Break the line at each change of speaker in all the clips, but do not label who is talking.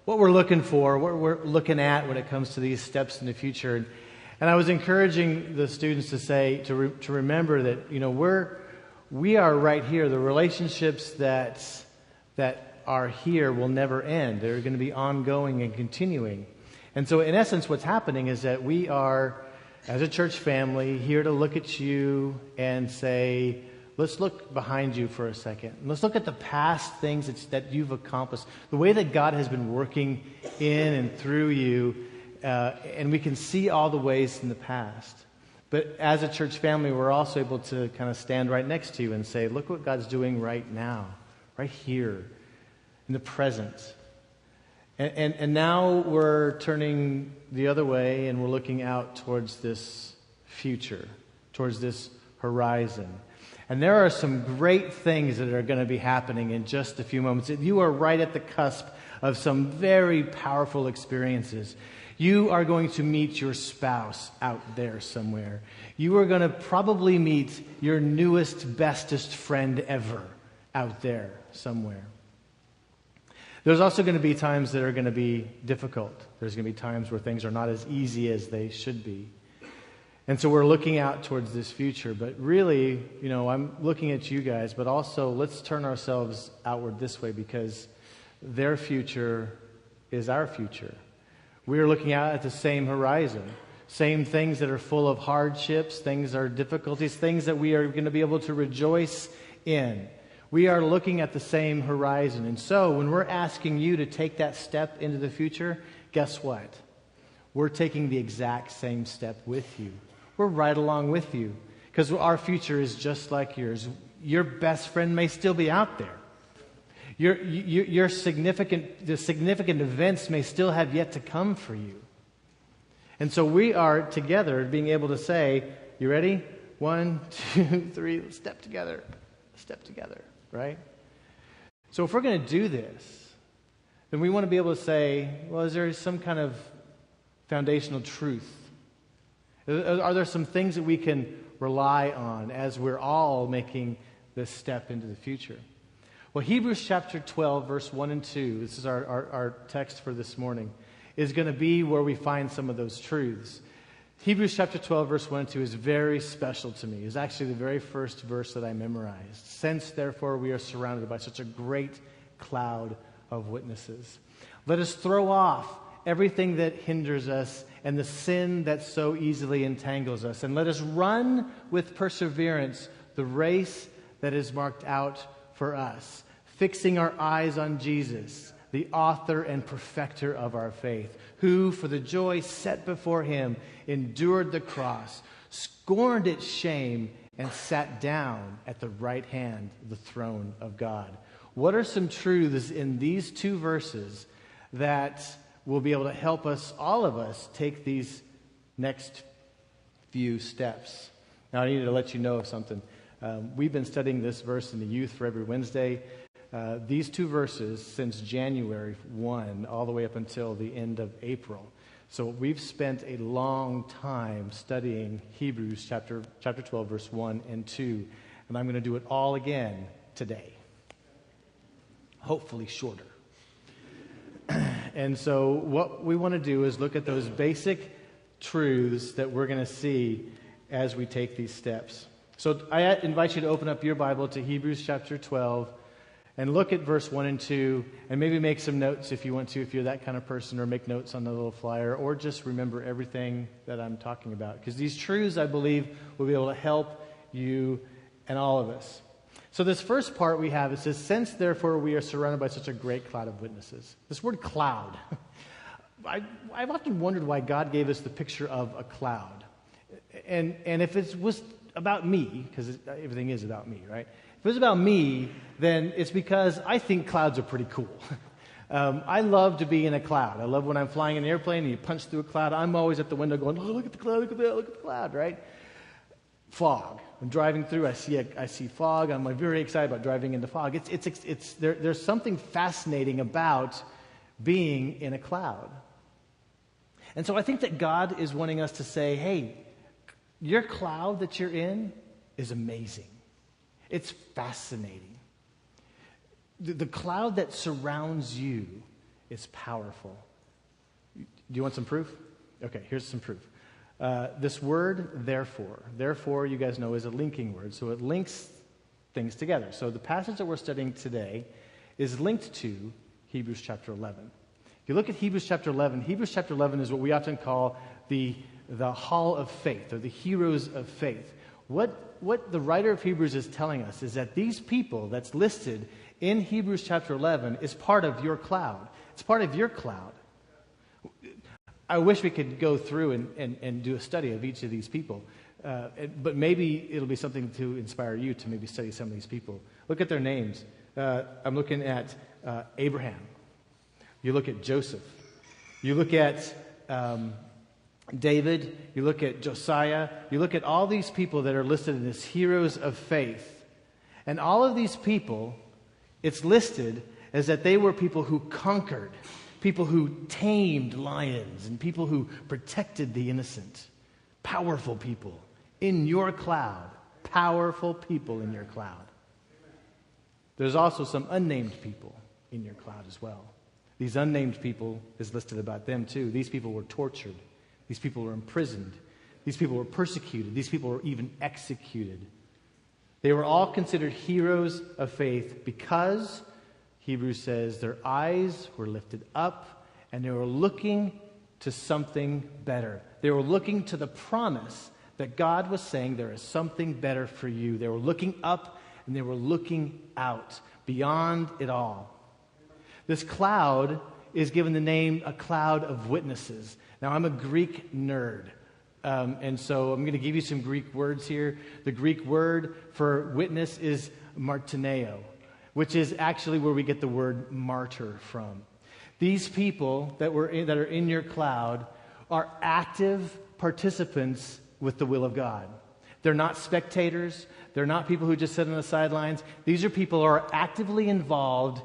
what we're looking for, what we're looking at when it comes to these steps in the future. And I was encouraging the students to say, to remember that, we are right here. The relationships that are here will never end. They're going to be ongoing and continuing. And so in essence, what's happening is that we are, as a church family, here to look at you and say, let's look behind you for a second. Let's look at the past things that you've accomplished, the way that God has been working in and through you, and we can see all the ways in the past. But as a church family, we're also able to kind of stand right next to you and say, look what God's doing right now, right here, in the present. And now we're turning the other way and we're looking out towards this future, towards this horizon. And there are some great things that are going to be happening in just a few moments. You are right at the cusp of some very powerful experiences. You are going to meet your spouse out there somewhere. You are going to probably meet your newest, bestest friend ever out there somewhere. There's also going to be times that are going to be difficult. There's going to be times where things are not as easy as they should be. And so we're looking out towards this future. But really, I'm looking at you guys, but also let's turn ourselves outward this way, because their future is our future. We are looking out at the same horizon, same things that are full of hardships, things that are difficulties, things that we are going to be able to rejoice in. We are looking at the same horizon. And so when we're asking you to take that step into the future, guess what? We're taking the exact same step with you. We're right along with you, because our future is just like yours. Your best friend may still be out there. The significant events may still have yet to come for you. And so we are together being able to say, you ready? 1, 2, 3, let's step together. Step together, right? So if we're going to do this, then we want to be able to say, well, is there some kind of foundational truth? Are there some things that we can rely on as we're all making this step into the future? Well, Hebrews chapter 12, verse 1 and 2, this is our text for this morning, is going to be where we find some of those truths. Hebrews chapter 12, verse 1 and 2 is very special to me. It's actually the very first verse that I memorized. Since, therefore, we are surrounded by such a great cloud of witnesses, let us throw off everything that hinders us and the sin that so easily entangles us, and let us run with perseverance the race that is marked out for us, fixing our eyes on Jesus, the author and perfecter of our faith, who, for the joy set before him, endured the cross, scorned its shame, and sat down at the right hand of the throne of God. What are some truths in these two verses that will be able to help us, all of us, take these next few steps? Now, I need to let you know of something. We've been studying this verse in the youth for every Wednesday. These two verses since January 1 all the way up until the end of April. So we've spent a long time studying Hebrews chapter 12, verse 1 and 2. And I'm going to do it all again today. Hopefully shorter. And so what we want to do is look at those basic truths that we're going to see as we take these steps. So I invite you to open up your Bible to Hebrews chapter 12 and look at verse 1 and 2, and maybe make some notes if you want to, if you're that kind of person, or make notes on the little flyer, or just remember everything that I'm talking about. Because these truths, I believe, will be able to help you and all of us. So this first part we have, it says, since therefore we are surrounded by such a great cloud of witnesses. This word cloud, I've often wondered why God gave us the picture of a cloud. And if it was about me, because everything is about me, right? If it was about me, then it's because I think clouds are pretty cool. I love to be in a cloud. I love when I'm flying in an airplane and you punch through a cloud. I'm always at the window going, oh, look at the cloud, look at that, look at the cloud, right? Fog. I'm driving through, I see fog. I'm very excited about driving into fog. There's something fascinating about being in a cloud. And so I think that God is wanting us to say, hey, your cloud that you're in is amazing. It's fascinating. The cloud that surrounds you is powerful. Do you want some proof? Okay, here's some proof. This word, therefore, you guys know, is a linking word, so it links things together. So the passage that we're studying today is linked to Hebrews chapter 11. If you look at Hebrews chapter 11 is what we often call the hall of faith, or the heroes of faith. What the writer of Hebrews is telling us is that these people that's listed in Hebrews chapter 11 is part of your cloud. It's part of your cloud. I wish we could go through and do a study of each of these people. But maybe it'll be something to inspire you to maybe study some of these people. Look at their names. I'm looking at Abraham. You look at Joseph. You look at David. You look at Josiah. You look at all these people that are listed as heroes of faith. And all of these people, it's listed as that they were people who conquered, people who tamed lions, and people who protected the innocent. Powerful people in your cloud. Powerful people in your cloud. There's also some unnamed people in your cloud as well. These unnamed people is listed about them too. These people were tortured. These people were imprisoned. These people were persecuted. These people were even executed. They were all considered heroes of faith because, Hebrews says, their eyes were lifted up and they were looking to something better. They were looking to the promise that God was saying there is something better for you. They were looking up and they were looking out beyond it all. This cloud is given the name a cloud of witnesses. Now, I'm a Greek nerd, and so I'm going to give you some Greek words here. The Greek word for witness is martyneo, which is actually where we get the word martyr from. These people that are in your cloud are active participants with the will of God. They're not spectators. They're not people who just sit on the sidelines. These are people who are actively involved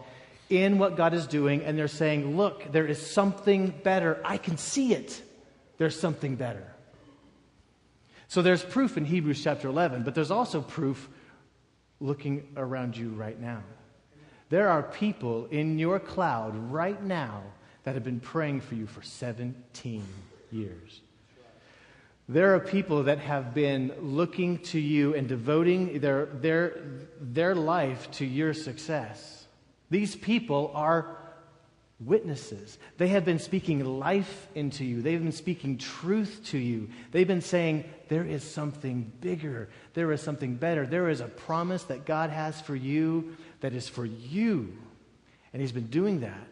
in what God is doing, and they're saying, look, there is something better. I can see it. There's something better. So there's proof in Hebrews chapter 11, but there's also proof looking around you right now. There are people in your cloud right now that have been praying for you for 17 years. There are people that have been looking to you and devoting their life to your success. These people are witnesses. They have been speaking life into you. They've been speaking truth to you. They've been saying, there is something bigger. There is something better. There is a promise that God has for you that is for you. And He's been doing that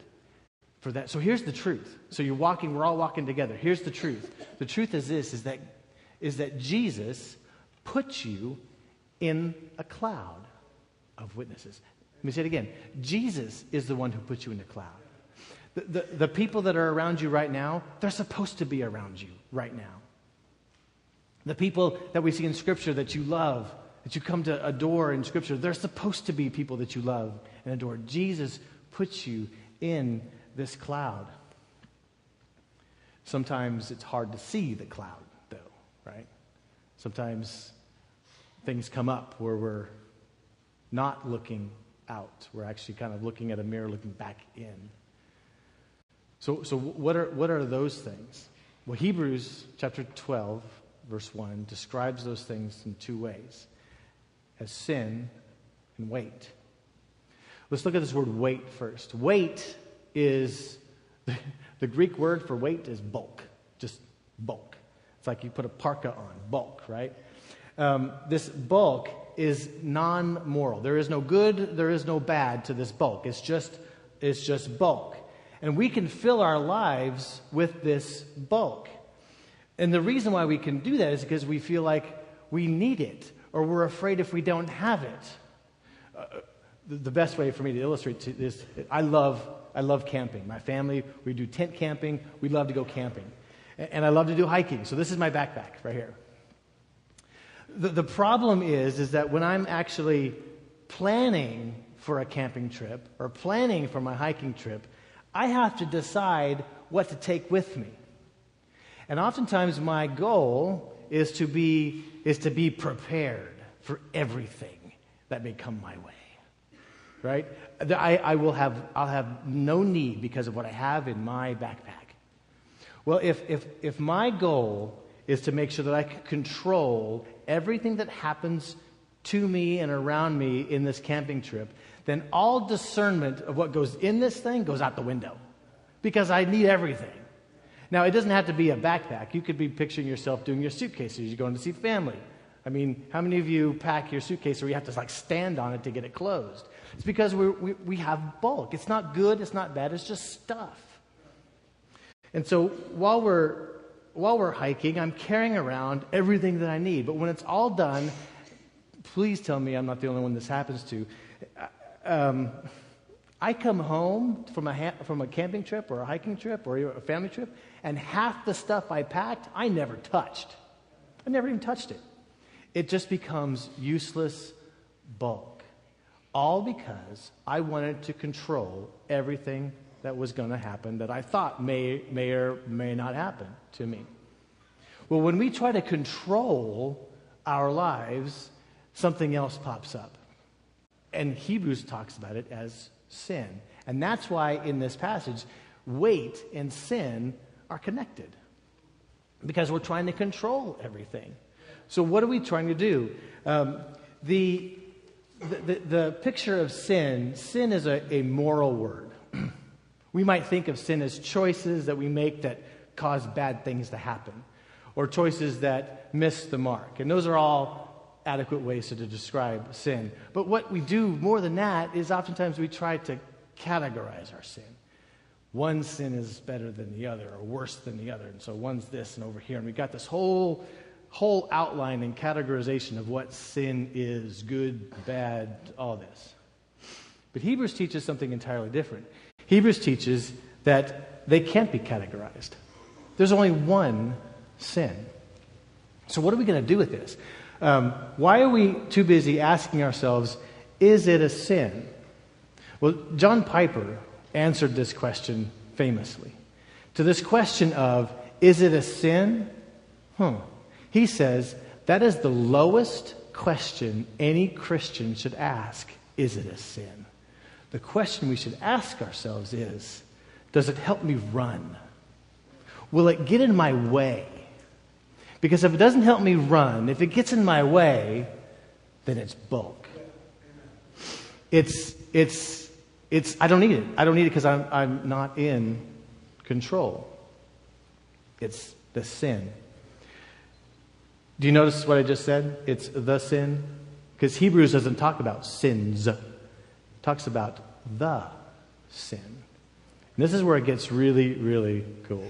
for that. So here's the truth. So we're all walking together. Here's the truth. The truth is this, is that Jesus puts you in a cloud of witnesses. Let me say it again. Jesus is the one who puts you in the cloud. The people that are around you right now, they're supposed to be around you right now. The people that we see in Scripture that you love, that you come to adore in Scripture, they're supposed to be people that you love and adore. Jesus puts you in this cloud. Sometimes it's hard to see the cloud, though, right? Sometimes things come up where we're not looking out. We're actually kind of looking at a mirror, looking back in. So what are those things? Well, Hebrews chapter 12, verse 1 describes those things in two ways: as sin and weight. Let's look at this word weight first. Weight is, the Greek word for weight is bulk, just bulk. It's like you put a parka on, bulk, right? This bulk is non-moral. There is no good, there is no bad to this bulk. It's just bulk. And we can fill our lives with this bulk. And the reason why we can do that is because we feel like we need it, or we're afraid if we don't have it. The best way for me to illustrate this, I love camping. My family, we do tent camping. We love to go camping. And I love to do hiking. So this is my backpack right here. The problem is that when I'm actually planning for a camping trip or planning for my hiking trip, I have to decide what to take with me. And oftentimes my goal is to be prepared for everything that may come my way. right? I'll have no need because of what I have in my backpack. Well, if my goal is to make sure that I can control everything that happens to me and around me in this camping trip, then all discernment of what goes in this thing goes out the window because I need everything. Now, it doesn't have to be a backpack. You could be picturing yourself doing your suitcases. You're going to see family. I mean, how many of you pack your suitcase where you have to stand on it to get it closed? It's because we have bulk. It's not good. It's not bad. It's just stuff. And so while we're hiking, I'm carrying around everything that I need. But when it's all done, please tell me I'm not the only one this happens to. I come home from a camping trip or a hiking trip or a family trip, and half the stuff I packed, I never touched. I never even touched it. It just becomes useless bulk. All because I wanted to control everything that was going to happen that I thought may or may not happen to me. Well, when we try to control our lives, something else pops up. And Hebrews talks about it as sin. And that's why in this passage, weight and sin are connected. Because we're trying to control everything. So what are we trying to do? The picture of sin is a moral word. We might think of sin as choices that we make that cause bad things to happen, or choices that miss the mark. And those are all adequate ways to describe sin. But what we do more than that is oftentimes we try to categorize our sin. One sin is better than the other, or worse than the other, and so one's this and over here. And we got this whole outline and categorization of what sin is, good, bad, all this. But Hebrews teaches something entirely different. Hebrews teaches that they can't be categorized. There's only one sin. So what are we going to do with this? Why are we too busy asking ourselves, is it a sin? Well, John Piper answered this question famously. To this question of, is it a sin? He says, that is the lowest question any Christian should ask. Is it a sin? The question we should ask ourselves is, does it help me run? Will it get in my way? Because if it doesn't help me run, if it gets in my way, then it's bulk. It's I don't need it. I don't need it because I'm not in control. It's the sin. Do you notice what I just said? It's the sin. Because Hebrews doesn't talk about sins. It talks about the sin. And this is where it gets really, really cool.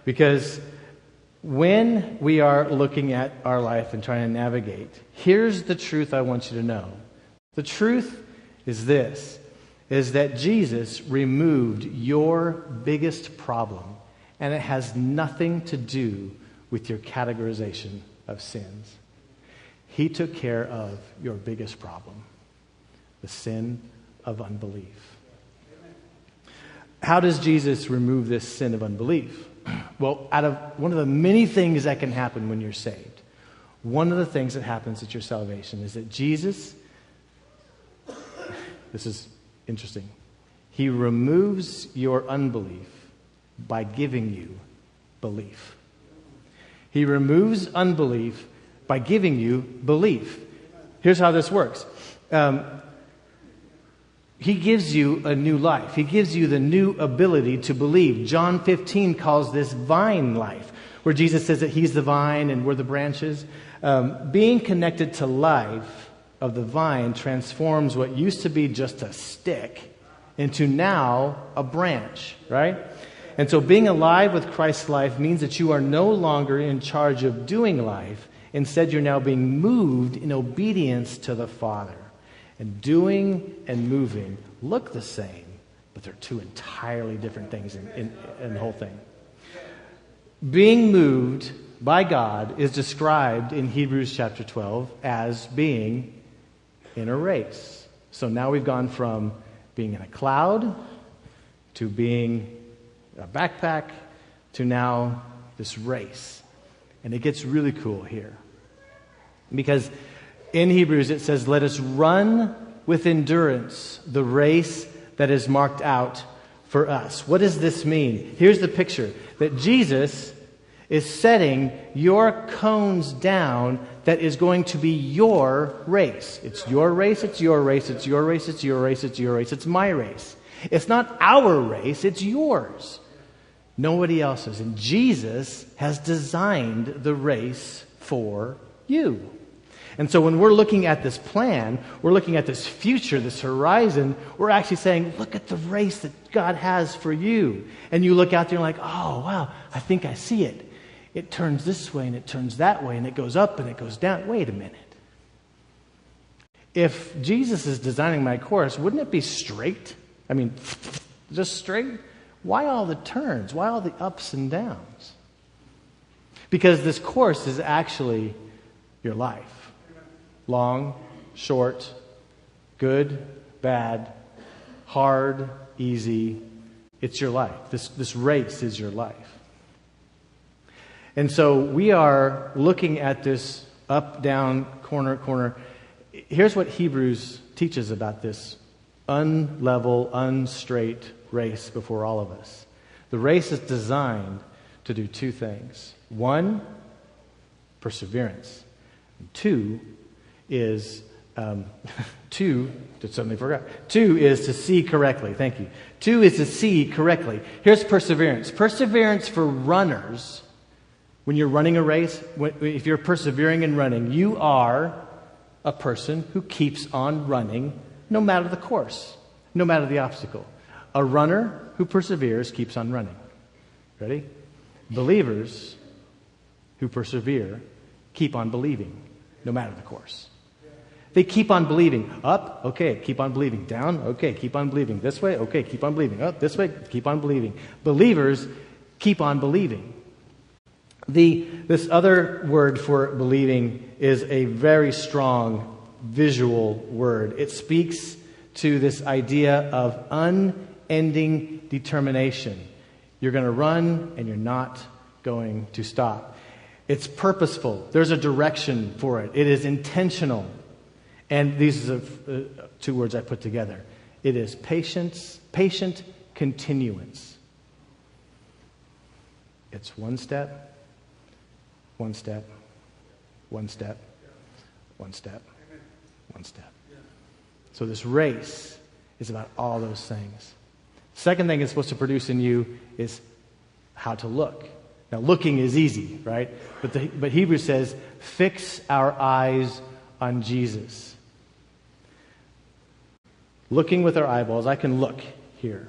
Because when we are looking at our life and trying to navigate, here's the truth I want you to know. The truth is this, is that Jesus removed your biggest problem, and it has nothing to do with your categorization of sins. He took care of your biggest problem, the sin of unbelief. How does Jesus remove this sin of unbelief? Well, out of one of the many things that can happen when you're saved, one of the things that happens at your salvation is that Jesus, this is interesting, He removes your unbelief by giving you belief. He removes unbelief by giving you belief. Here's how this works. He gives you a new life. He gives you the new ability to believe. John 15 calls this vine life, where Jesus says that He's the vine and we're the branches. Being connected to life of the vine transforms what used to be just a stick into now a branch, right? And so being alive with Christ's life means that you are no longer in charge of doing life. Instead, you're now being moved in obedience to the Father. And doing and moving look the same, but they're two entirely different things in the whole thing. Being moved by God is described in Hebrews chapter 12 as being in a race. So now we've gone from being in a cloud to being a backpack to now this race. And it gets really cool here. Because in Hebrews it says, let us run with endurance the race that is marked out for us. What does this mean? Here's the picture, that Jesus is setting your cones down that is going to be your race. It's your race, it's your race, it's your race, it's your race, it's your race, it's my race. It's not our race, it's yours. Nobody else's. And Jesus has designed the race for you. And so when we're looking at this plan, we're looking at this future, this horizon, we're actually saying, look at the race that God has for you. And you look out there and you're like, oh, wow, I think I see it. It turns this way and it turns that way and it goes up and it goes down. Wait a minute. If Jesus is designing my course, wouldn't it be straight? I mean, just straight? Why all the turns? Why all the ups and downs? Because this course is actually your life. Long, short, good, bad, hard, easy. It's your life. This race is your life. And so we are looking at this up, down, corner. Here's what Hebrews teaches about this unlevel, unstraight race before all of us. The race is designed to do two things. One, perseverance. And two is Two is to see correctly. Thank you. Two is to see correctly. Here's perseverance. Perseverance for runners. When you're running a race, if you're persevering in running, you are a person who keeps on running no matter the course, no matter the obstacle. A runner who perseveres keeps on running. Ready? Believers who persevere keep on believing no matter the course. They keep on believing. Up, okay, keep on believing. Down, okay, keep on believing. This way, okay, keep on believing. Up, this way, keep on believing. Believers keep on believing. This other word for believing is a very strong visual word. It speaks to this idea of unending determination. You're going to run and you're not going to stop. It's purposeful. There's a direction for it. It is intentional. And these are two words I put together. It is patient continuance. It's one step, one step, one step, one step, one step. So this race is about all those things. Second thing it's supposed to produce in you is how to look. Now, looking is easy, right? But Hebrews says, fix our eyes on Jesus. Looking with our eyeballs, I can look here.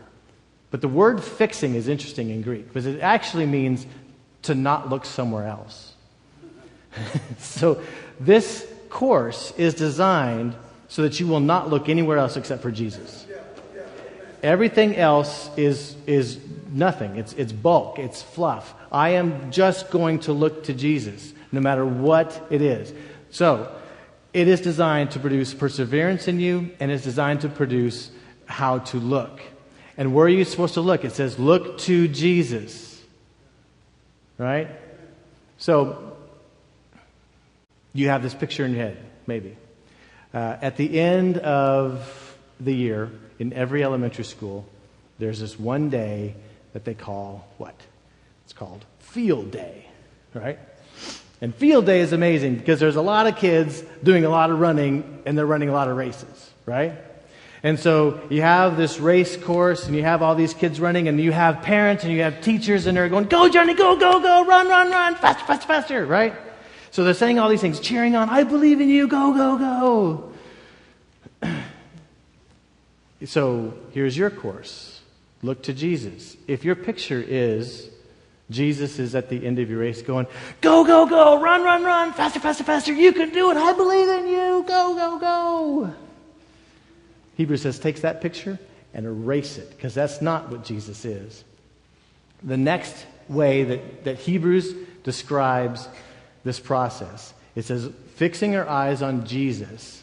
But the word fixing is interesting in Greek because it actually means to not look somewhere else. So this course is designed so that you will not look anywhere else except for Jesus. Everything else is nothing. It's bulk. It's fluff. I am just going to look to Jesus no matter what it is. So it is designed to produce perseverance in you, and it's designed to produce how to look. And where are you supposed to look? It says, look to Jesus. Right? So you have this picture in your head, maybe. At the end of the year, in every elementary school, there's this one day that they call what? It's called Field Day, right? And Field Day is amazing because there's a lot of kids doing a lot of running and they're running a lot of races, right? And so you have this race course and you have all these kids running and you have parents and you have teachers and they're going, go Johnny, go, go, go, run, run, run, faster, faster, faster, right? So they're saying all these things, cheering on, I believe in you, go, go, go. So here's your course. Look to Jesus. If your picture is Jesus is at the end of your race going, go, go, go, run, run, run, faster, faster, faster, you can do it, I believe in you, go, go, go. Hebrews says, takes that picture and erase it, because that's not what Jesus is. The next way that Hebrews describes this process, it says, fixing our eyes on Jesus,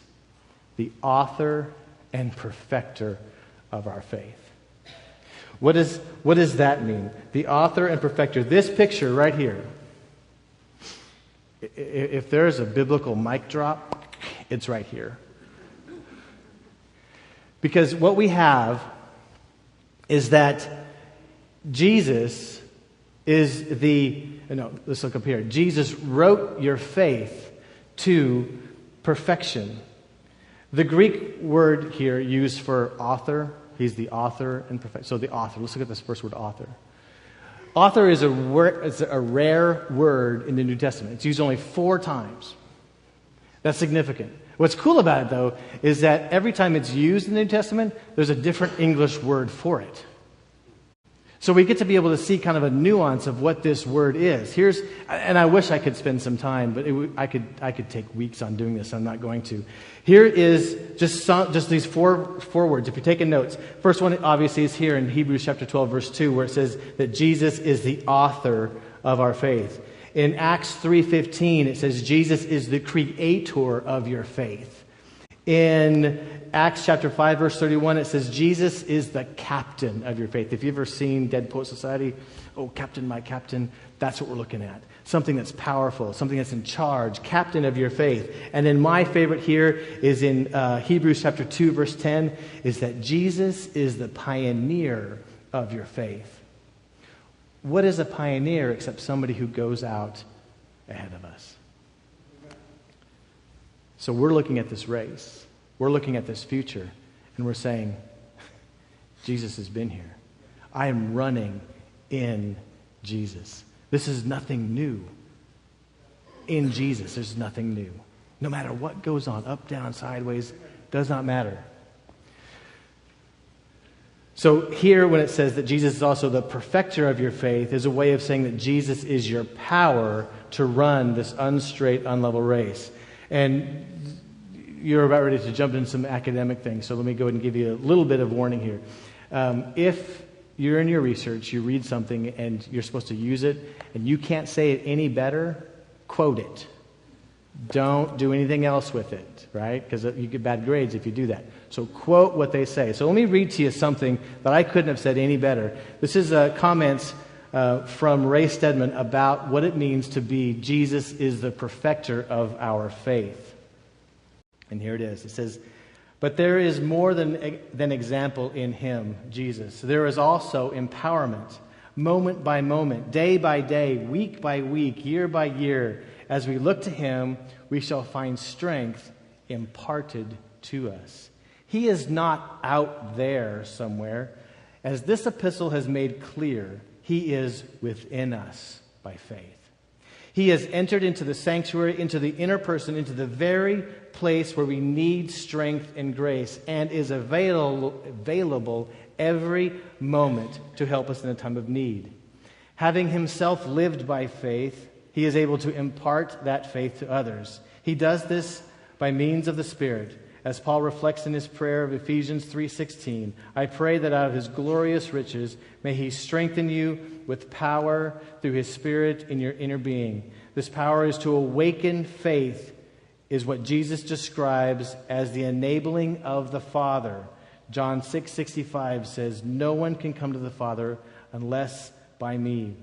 the author and perfecter of our faith. What does that mean? The author and perfecter. This picture right here, if there's a biblical mic drop, it's right here. Because what we have is that Jesus is let's look up here. Jesus wrote your faith to perfection. The Greek word here used for author, he's the author and perfect. So the author, let's look at this first word, author. Author is a rare word in the New Testament. It's used only 4 times. That's significant. What's cool about it, though, is that every time it's used in the New Testament, there's a different English word for it. So we get to be able to see kind of a nuance of what this word is. And I wish I could spend some time, but I could take weeks on doing this. I'm not going to. Here is just these four words. If you're taking notes, first one obviously is here in Hebrews chapter 12, verse 2, where it says that Jesus is the author of our faith. In Acts 3:15, it says Jesus is the creator of your faith. In Acts chapter 5, verse 31, it says Jesus is the captain of your faith. If you've ever seen Dead Poet Society, oh, captain, my captain, that's what we're looking at. Something that's powerful, something that's in charge, captain of your faith. And then my favorite here is in Hebrews chapter 2, verse 10, is that Jesus is the pioneer of your faith. What is a pioneer except somebody who goes out ahead of us? So we're looking at this race. We're looking at this future. And we're saying, Jesus has been here. I am running in Jesus. This is nothing new. In Jesus, there's nothing new. No matter what goes on, up, down, sideways, does not matter. So here when it says that Jesus is also the perfecter of your faith is a way of saying that Jesus is your power to run this unstraight, unlevel race. And you're about ready to jump into some academic things, so let me go ahead and give you a little bit of warning here. If you're in your research, you read something and you're supposed to use it, and you can't say it any better, quote it. Don't do anything else with it, right? Because you get bad grades if you do that. So quote what they say. So let me read to you something that I couldn't have said any better. This is comments from Ray Stedman about what it means to be Jesus is the perfecter of our faith. And here it is. It says, but there is more than example in him, Jesus. There is also empowerment, moment by moment, day by day, week by week, year by year. As we look to him, we shall find strength imparted to us. He is not out there somewhere. As this epistle has made clear, he is within us by faith. He has entered into the sanctuary, into the inner person, into the very place where we need strength and grace, and is available every moment to help us in a time of need. Having himself lived by faith, he is able to impart that faith to others. He does this by means of the Spirit. As Paul reflects in his prayer of Ephesians 3:16, I pray that out of his glorious riches may he strengthen you with power through his Spirit in your inner being. This power is to awaken faith, is what Jesus describes as the enabling of the Father. John 6:65 says, no one can come to the Father unless by me.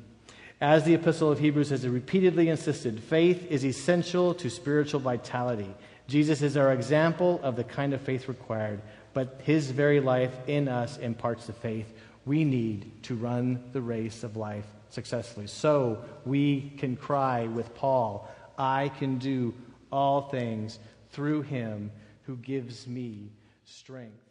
As the Epistle of Hebrews has repeatedly insisted, faith is essential to spiritual vitality. Jesus is our example of the kind of faith required, but his very life in us imparts the faith we need to run the race of life successfully. So we can cry with Paul, I can do all things through him who gives me strength.